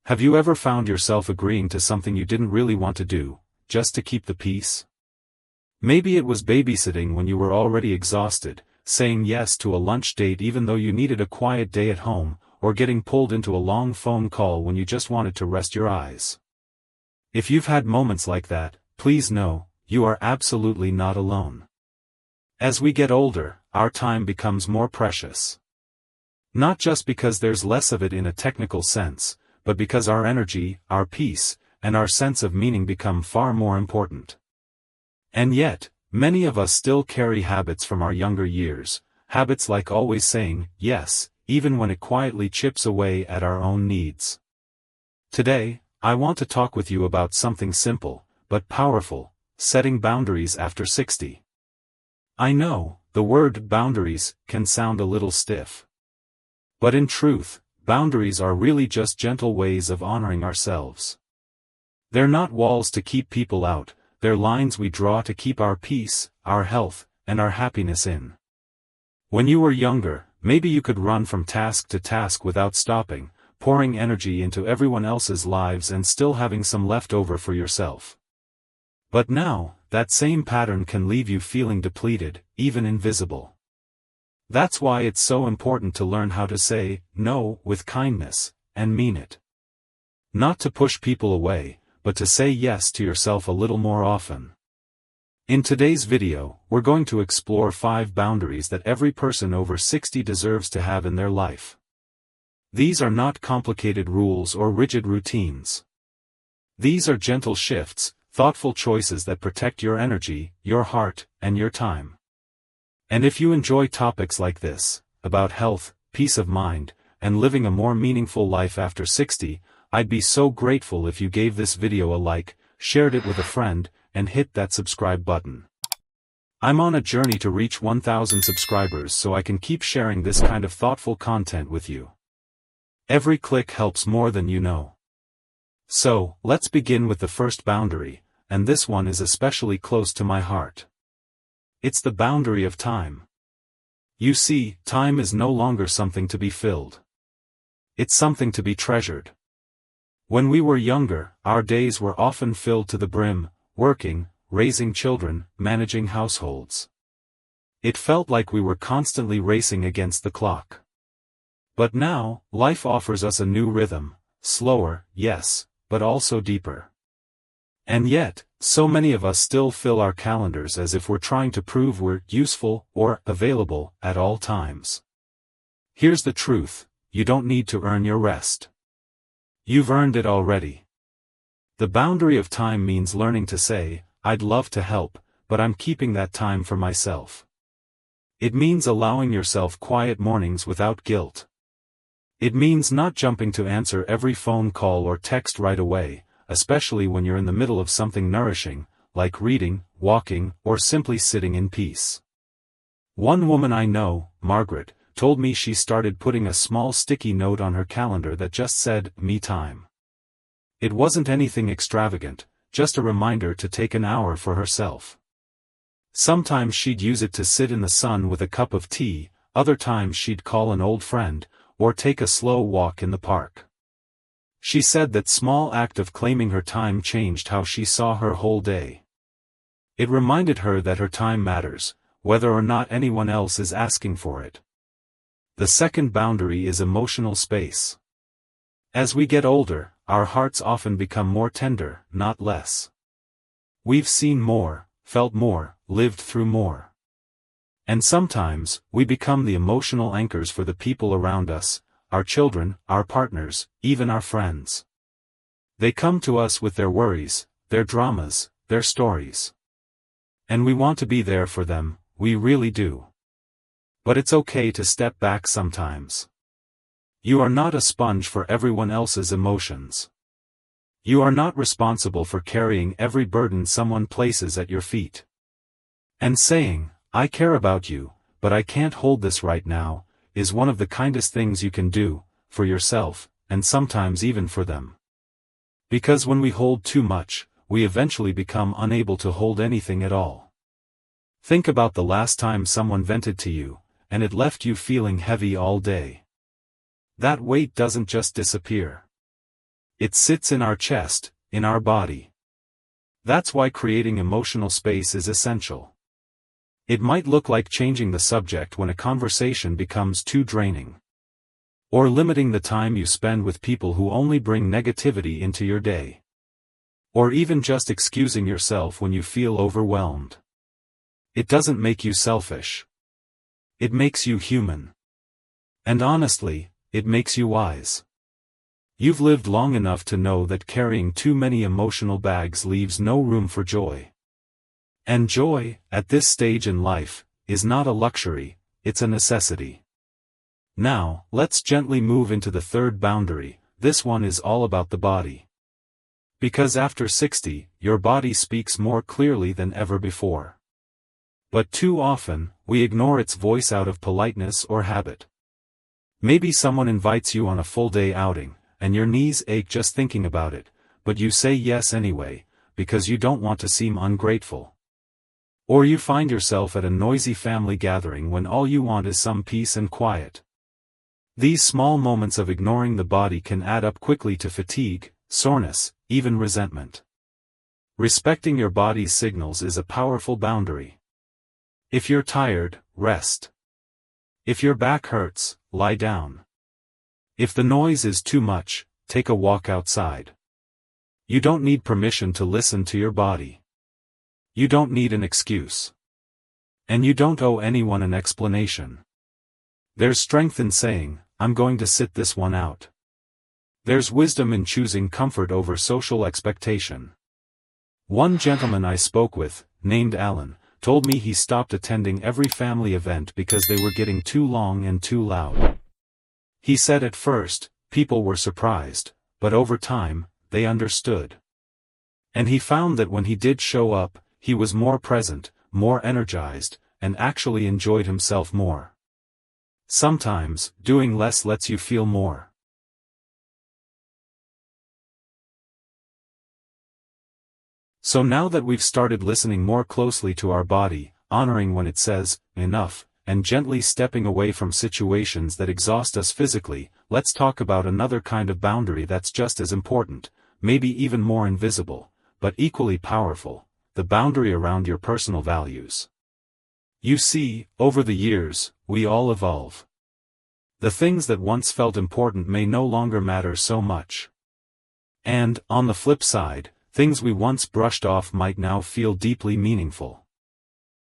Have you ever found yourself agreeing to something you didn't really want to do, just to keep the peace? Maybe it was babysitting when you were already exhausted, saying yes to a lunch date even though you needed a quiet day at home, or getting pulled into a long phone call when you just wanted to rest your eyes. If you've had moments like that, please know, you are absolutely not alone. As we get older, our time becomes more precious. Not just because there's less of it in a technical sense, but because our energy, our peace, and our sense of meaning become far more important. And yet, many of us still carry habits from our younger years, habits like always saying yes, even when it quietly chips away at our own needs. Today, I want to talk with you about something simple, but powerful: setting boundaries after 60. I know, the word boundaries can sound a little stiff. But in truth, boundaries are really just gentle ways of honoring ourselves. They're not walls to keep people out, they're lines we draw to keep our peace, our health, and our happiness in. When you were younger, maybe you could run from task to task without stopping, pouring energy into everyone else's lives and still having some left over for yourself. But now, that same pattern can leave you feeling depleted, even invisible. That's why it's so important to learn how to say no with kindness, and mean it. Not to push people away, but to say yes to yourself a little more often. In today's video, we're going to explore 5 boundaries that every person over 60 deserves to have in their life. These are not complicated rules or rigid routines. These are gentle shifts, thoughtful choices that protect your energy, your heart, and your time. And if you enjoy topics like this, about health, peace of mind, and living a more meaningful life after 60, I'd be so grateful if you gave this video a like, shared it with a friend, and hit that subscribe button. I'm on a journey to reach 1,000 subscribers so I can keep sharing this kind of thoughtful content with you. Every click helps more than you know. So, let's begin with the first boundary, and this one is especially close to my heart. It's the boundary of time. You see, time is no longer something to be filled. It's something to be treasured. When we were younger, our days were often filled to the brim, working, raising children, managing households. It felt like we were constantly racing against the clock. But now, life offers us a new rhythm, slower, yes, but also deeper. And yet, so many of us still fill our calendars as if we're trying to prove we're useful or available at all times. Here's the truth: you don't need to earn your rest. You've earned it already. The boundary of time means learning to say, I'd love to help, but I'm keeping that time for myself. It means allowing yourself quiet mornings without guilt. It means not jumping to answer every phone call or text right away, especially when you're in the middle of something nourishing, like reading, walking, or simply sitting in peace. One woman I know, Margaret, told me she started putting a small sticky note on her calendar that just said, "Me time." It wasn't anything extravagant, just a reminder to take an hour for herself. Sometimes she'd use it to sit in the sun with a cup of tea, other times she'd call an old friend, or take a slow walk in the park. She said that small act of claiming her time changed how she saw her whole day. It reminded her that her time matters, whether or not anyone else is asking for it. The second boundary is emotional space. As we get older, our hearts often become more tender, not less. We've seen more, felt more, lived through more. And sometimes, we become the emotional anchors for the people around us, our children, our partners, even our friends. They come to us with their worries, their dramas, their stories. And we want to be there for them, we really do. But it's okay to step back sometimes. You are not a sponge for everyone else's emotions. You are not responsible for carrying every burden someone places at your feet. And saying, "I care about you, but I can't hold this right now," is one of the kindest things you can do, for yourself, and sometimes even for them. Because when we hold too much, we eventually become unable to hold anything at all. Think about the last time someone vented to you, and it left you feeling heavy all day. That weight doesn't just disappear. It sits in our chest, in our body. That's why creating emotional space is essential. It might look like changing the subject when a conversation becomes too draining. Or limiting the time you spend with people who only bring negativity into your day. Or even just excusing yourself when you feel overwhelmed. It doesn't make you selfish. It makes you human. And honestly, it makes you wise. You've lived long enough to know that carrying too many emotional bags leaves no room for joy. And joy, at this stage in life, is not a luxury, it's a necessity. Now, let's gently move into the third boundary. This one is all about the body. Because after 60, your body speaks more clearly than ever before. But too often, we ignore its voice out of politeness or habit. Maybe someone invites you on a full-day outing, and your knees ache just thinking about it, but you say yes anyway, because you don't want to seem ungrateful. Or you find yourself at a noisy family gathering when all you want is some peace and quiet. These small moments of ignoring the body can add up quickly to fatigue, soreness, even resentment. Respecting your body's signals is a powerful boundary. If you're tired, rest. If your back hurts, lie down. If the noise is too much, take a walk outside. You don't need permission to listen to your body. You don't need an excuse. And you don't owe anyone an explanation. There's strength in saying, I'm going to sit this one out. There's wisdom in choosing comfort over social expectation. One gentleman I spoke with, named Alan, told me he stopped attending every family event because they were getting too long and too loud. He said at first, people were surprised, but over time, they understood. And he found that when he did show up, he was more present, more energized, and actually enjoyed himself more. Sometimes, doing less lets you feel more. So now that we've started listening more closely to our body, honoring when it says, enough, and gently stepping away from situations that exhaust us physically, let's talk about another kind of boundary that's just as important, maybe even more invisible, but equally powerful. The boundary around your personal values. You see, over the years, we all evolve. The things that once felt important may no longer matter so much. And, on the flip side, things we once brushed off might now feel deeply meaningful.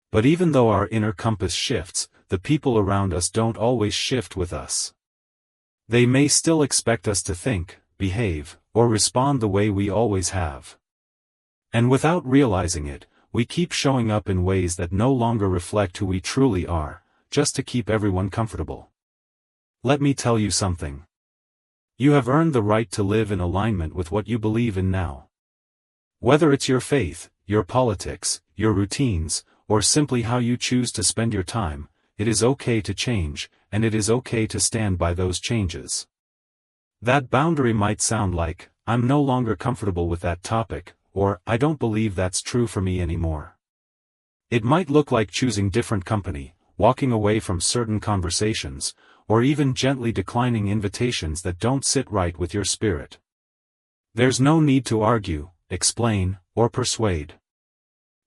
But even though our inner compass shifts, the people around us don't always shift with us. They may still expect us to think, behave, or respond the way we always have. And without realizing it, we keep showing up in ways that no longer reflect who we truly are, just to keep everyone comfortable. Let me tell you something. You have earned the right to live in alignment with what you believe in now. Whether it's your faith, your politics, your routines, or simply how you choose to spend your time, it is okay to change, and it is okay to stand by those changes. That boundary might sound like, I'm no longer comfortable with that topic, or, I don't believe that's true for me anymore. It might look like choosing different company, walking away from certain conversations, or even gently declining invitations that don't sit right with your spirit. There's no need to argue, explain, or persuade.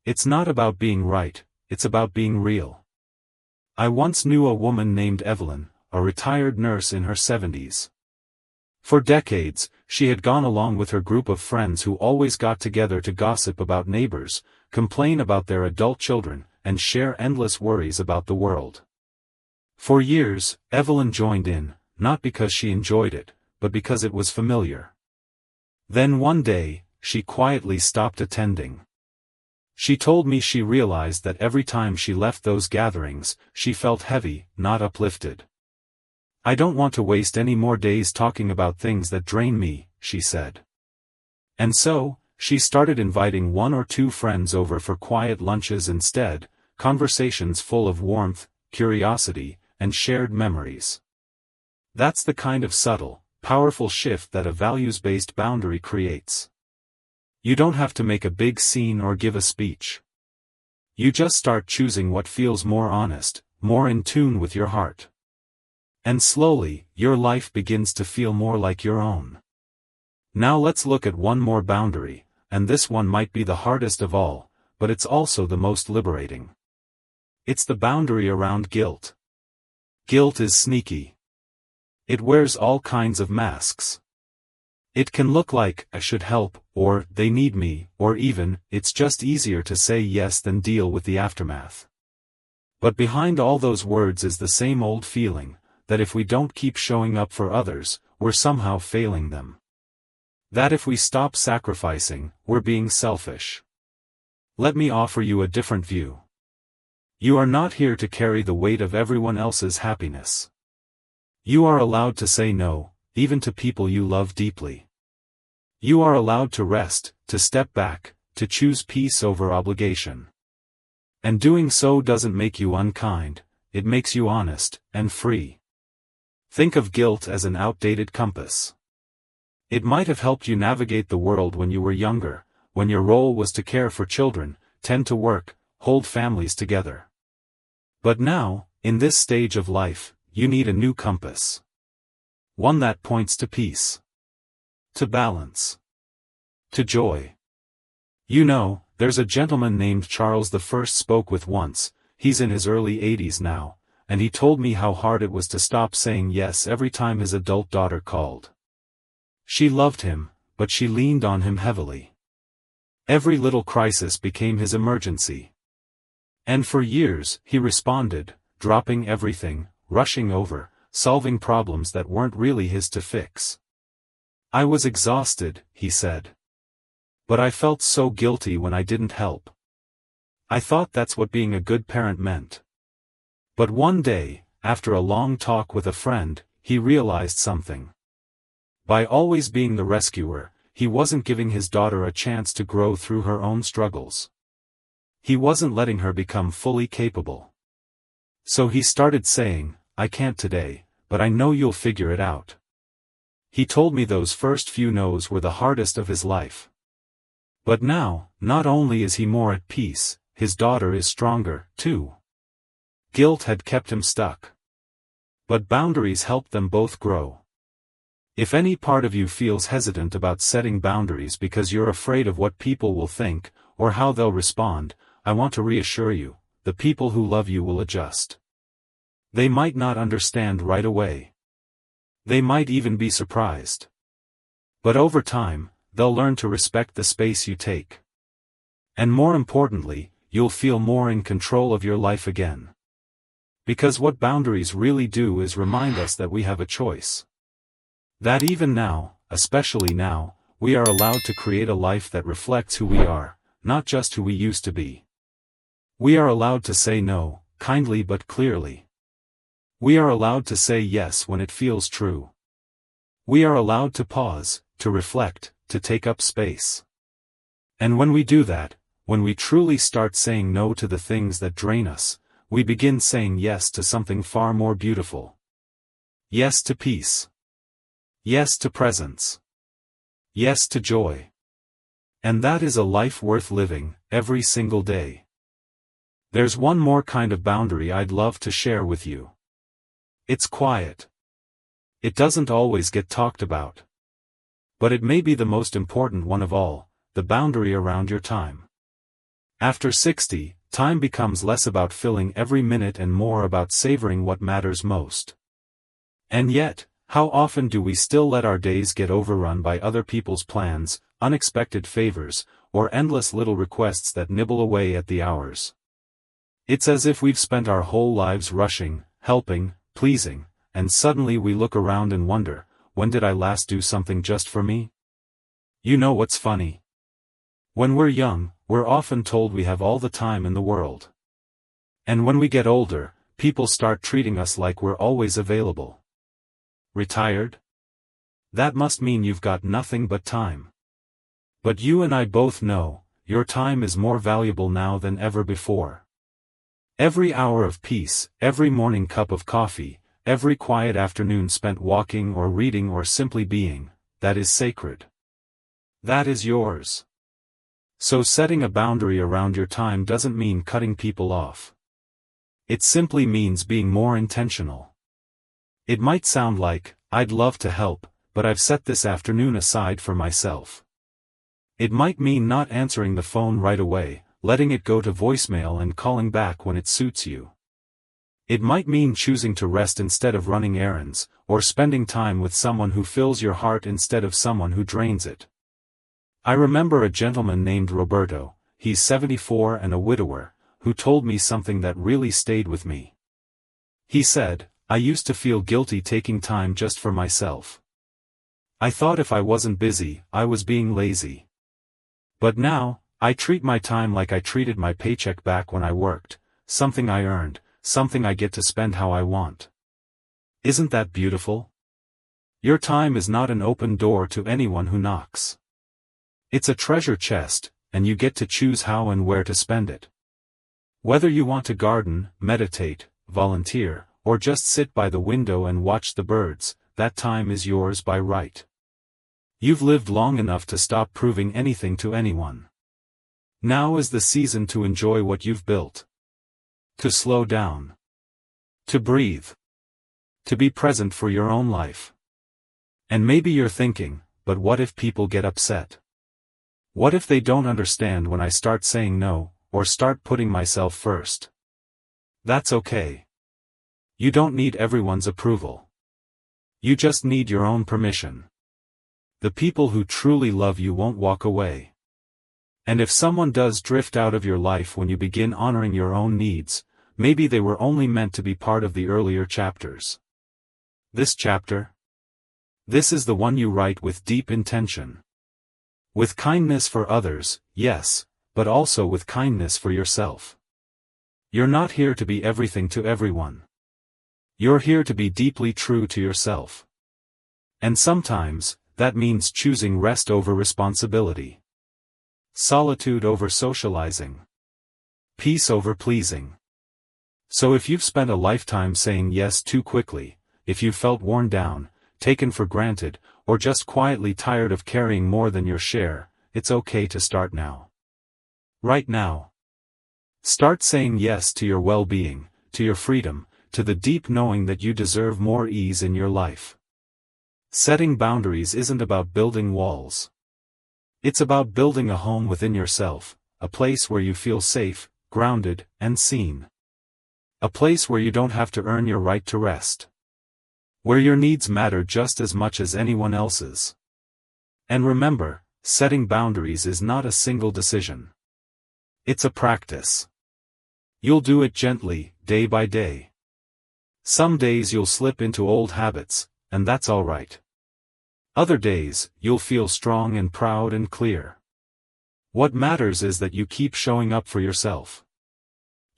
It's not about being right, it's about being real. I once knew a woman named Evelyn, a retired nurse in her 70s. For decades, she had gone along with her group of friends who always got together to gossip about neighbors, complain about their adult children, and share endless worries about the world. For years, Evelyn joined in, not because she enjoyed it, but because it was familiar. Then one day, she quietly stopped attending. She told me she realized that every time she left those gatherings, she felt heavy, not uplifted. I don't want to waste any more days talking about things that drain me, she said. And so, she started inviting one or two friends over for quiet lunches instead, conversations full of warmth, curiosity, and shared memories. That's the kind of subtle, powerful shift that a values-based boundary creates. You don't have to make a big scene or give a speech. You just start choosing what feels more honest, more in tune with your heart. And slowly, your life begins to feel more like your own. Now let's look at one more boundary, and this one might be the hardest of all, but it's also the most liberating. It's the boundary around guilt. Guilt is sneaky. It wears all kinds of masks. It can look like, I should help, or, they need me, or even, it's just easier to say yes than deal with the aftermath. But behind all those words is the same old feeling, that if we don't keep showing up for others, we're somehow failing them. That if we stop sacrificing, we're being selfish. Let me offer you a different view. You are not here to carry the weight of everyone else's happiness. You are allowed to say no, even to people you love deeply. You are allowed to rest, to step back, to choose peace over obligation. And doing so doesn't make you unkind, it makes you honest, and free. Think of guilt as an outdated compass. It might have helped you navigate the world when you were younger, when your role was to care for children, tend to work, hold families together. But now, in this stage of life, you need a new compass. One that points to peace. To balance. To joy. You know, there's a gentleman named Charles I spoke with once, he's in his early 80s now, and he told me how hard it was to stop saying yes every time his adult daughter called. She loved him, but she leaned on him heavily. Every little crisis became his emergency. And for years, he responded, dropping everything, rushing over, solving problems that weren't really his to fix. I was exhausted, he said. But I felt so guilty when I didn't help. I thought that's what being a good parent meant. But one day, after a long talk with a friend, he realized something. By always being the rescuer, he wasn't giving his daughter a chance to grow through her own struggles. He wasn't letting her become fully capable. So he started saying, I can't today, but I know you'll figure it out. He told me those first few no's were the hardest of his life. But now, not only is he more at peace, his daughter is stronger, too. Guilt had kept him stuck. But boundaries helped them both grow. If any part of you feels hesitant about setting boundaries because you're afraid of what people will think, or how they'll respond, I want to reassure you, the people who love you will adjust. They might not understand right away. They might even be surprised. But over time, they'll learn to respect the space you take. And more importantly, you'll feel more in control of your life again. Because what boundaries really do is remind us that we have a choice. That even now, especially now, we are allowed to create a life that reflects who we are, not just who we used to be. We are allowed to say no, kindly but clearly. We are allowed to say yes when it feels true. We are allowed to pause, to reflect, to take up space. And when we do that, when we truly start saying no to the things that drain us, we begin saying yes to something far more beautiful. Yes to peace. Yes to presence. Yes to joy. And that is a life worth living, every single day. There's one more kind of boundary I'd love to share with you. It's quiet. It doesn't always get talked about. But it may be the most important one of all, the boundary around your time. After 60, time becomes less about filling every minute and more about savoring what matters most. And yet, how often do we still let our days get overrun by other people's plans, unexpected favors, or endless little requests that nibble away at the hours? It's as if we've spent our whole lives rushing, helping, pleasing, and suddenly we look around and wonder, when did I last do something just for me? You know what's funny? When we're young, we're often told we have all the time in the world. And when we get older, people start treating us like we're always available. Retired? That must mean you've got nothing but time. But you and I both know, your time is more valuable now than ever before. Every hour of peace, every morning cup of coffee, every quiet afternoon spent walking or reading or simply being, that is sacred. That is yours. So setting a boundary around your time doesn't mean cutting people off. It simply means being more intentional. It might sound like, I'd love to help, but I've set this afternoon aside for myself. It might mean not answering the phone right away, letting it go to voicemail and calling back when it suits you. It might mean choosing to rest instead of running errands, or spending time with someone who fills your heart instead of someone who drains it. I remember a gentleman named Roberto, he's 74 and a widower, who told me something that really stayed with me. He said, "I used to feel guilty taking time just for myself. I thought if I wasn't busy, I was being lazy. But now, I treat my time like I treated my paycheck back when I worked, something I earned, something I get to spend how I want." Isn't that beautiful? Your time is not an open door to anyone who knocks. It's a treasure chest, and you get to choose how and where to spend it. Whether you want to garden, meditate, volunteer, or just sit by the window and watch the birds, that time is yours by right. You've lived long enough to stop proving anything to anyone. Now is the season to enjoy what you've built. To slow down. To breathe. To be present for your own life. And maybe you're thinking, but what if people get upset? What if they don't understand when I start saying no, or start putting myself first? That's okay. You don't need everyone's approval. You just need your own permission. The people who truly love you won't walk away. And if someone does drift out of your life when you begin honoring your own needs, maybe they were only meant to be part of the earlier chapters. This chapter? This is the one you write with deep intention. With kindness for others, yes, but also with kindness for yourself. You're not here to be everything to everyone. You're here to be deeply true to yourself. And sometimes, that means choosing rest over responsibility. Solitude over socializing. Peace over pleasing. So if you've spent a lifetime saying yes too quickly, if you've felt worn down, taken for granted, or just quietly tired of carrying more than your share, it's okay to start now. Right now. Start saying yes to your well-being, to your freedom, to the deep knowing that you deserve more ease in your life. Setting boundaries isn't about building walls. It's about building a home within yourself, a place where you feel safe, grounded, and seen. A place where you don't have to earn your right to rest. Where your needs matter just as much as anyone else's. And remember, setting boundaries is not a single decision. It's a practice. You'll do it gently, day by day. Some days you'll slip into old habits, and that's all right. Other days, you'll feel strong and proud and clear. What matters is that you keep showing up for yourself.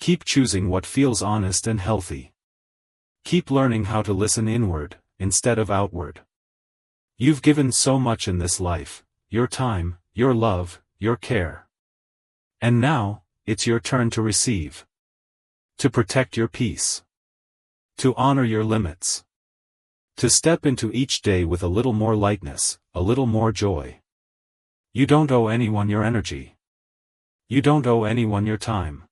Keep choosing what feels honest and healthy. Keep learning how to listen inward, instead of outward. You've given so much in this life, your time, your love, your care. And now, it's your turn to receive. To protect your peace. To honor your limits. To step into each day with a little more lightness, a little more joy. You don't owe anyone your energy. You don't owe anyone your time.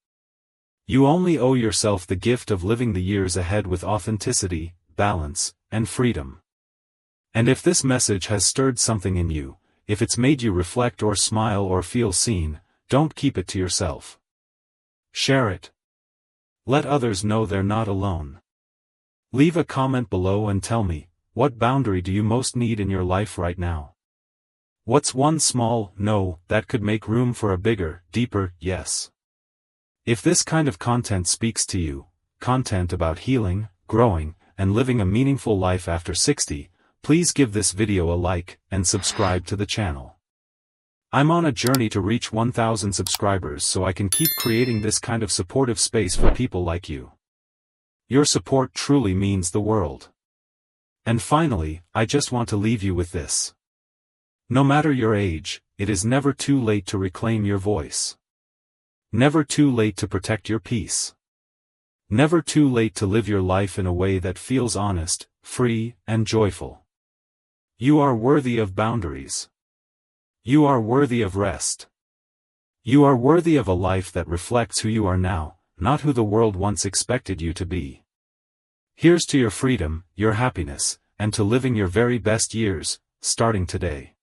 You only owe yourself the gift of living the years ahead with authenticity, balance, and freedom. And if this message has stirred something in you, if it's made you reflect or smile or feel seen, don't keep it to yourself. Share it. Let others know they're not alone. Leave a comment below and tell me, what boundary do you most need in your life right now? What's one small no that could make room for a bigger, deeper yes? If this kind of content speaks to you, content about healing, growing, and living a meaningful life after 60, please give this video a like, and subscribe to the channel. I'm on a journey to reach 1,000 subscribers so I can keep creating this kind of supportive space for people like you. Your support truly means the world. And finally, I just want to leave you with this. No matter your age, it is never too late to reclaim your voice. Never too late to protect your peace. Never too late to live your life in a way that feels honest, free, and joyful. You are worthy of boundaries. You are worthy of rest. You are worthy of a life that reflects who you are now, not who the world once expected you to be. Here's to your freedom, your happiness, and to living your very best years, starting today.